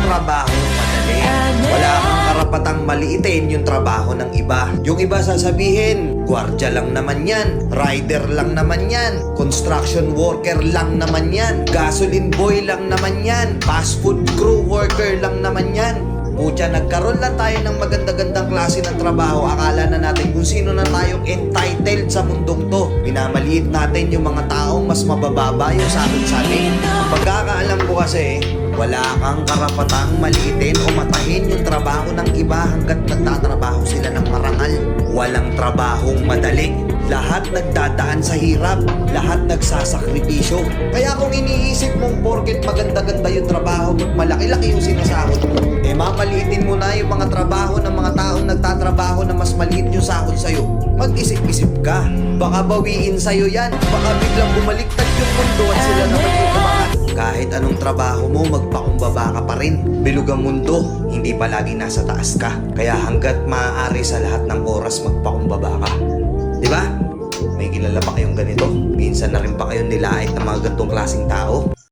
trabaho madali. Wala kang karapatang maliitin yung trabaho ng iba. Yung iba sasabihin, gwardiya lang naman yan, rider lang naman yan, construction worker lang naman yan, gasoline boy lang naman yan, fast food crew worker lang naman yan. Pucha, nagkaroon lang tayo ng maganda-gandang klase ng trabaho. Akala na natin kung sino na tayong entitled sa mundong to. Minamaliit natin yung mga taong mas mabababa yung sahod sa atin. Pagkakaalam ko kasi, wala kang karapatang maliitin o matahin yung trabaho ng iba hanggat nagtatrabaho sila ng marangal. Walang trabahong madali. Lahat nagdadaan sa hirap. Lahat nagsasakripisyo. Kaya kung iniisip mong porket maganda-ganda yung trabaho at malaki-laki yung sinasahod mo, mamaliitin mo na yung mga trabaho ng mga taong nagtatrabaho na mas maliit yung sahod sa'yo. Mag-isip-isip ka. Baka bawiin sa'yo yan. Baka biglang bumaliktad yung mundo at sila naman yung kumakas. Kahit anong trabaho mo, magpakumbaba ka pa rin. Bilog ang mundo, hindi palagi nasa taas ka. Kaya hanggat maaari sa lahat ng oras, magpakumbaba ka. Di ba? May kilala pa kayong ganito? Minsan na rin pa kayong nilait ng mga ganitong klaseng tao?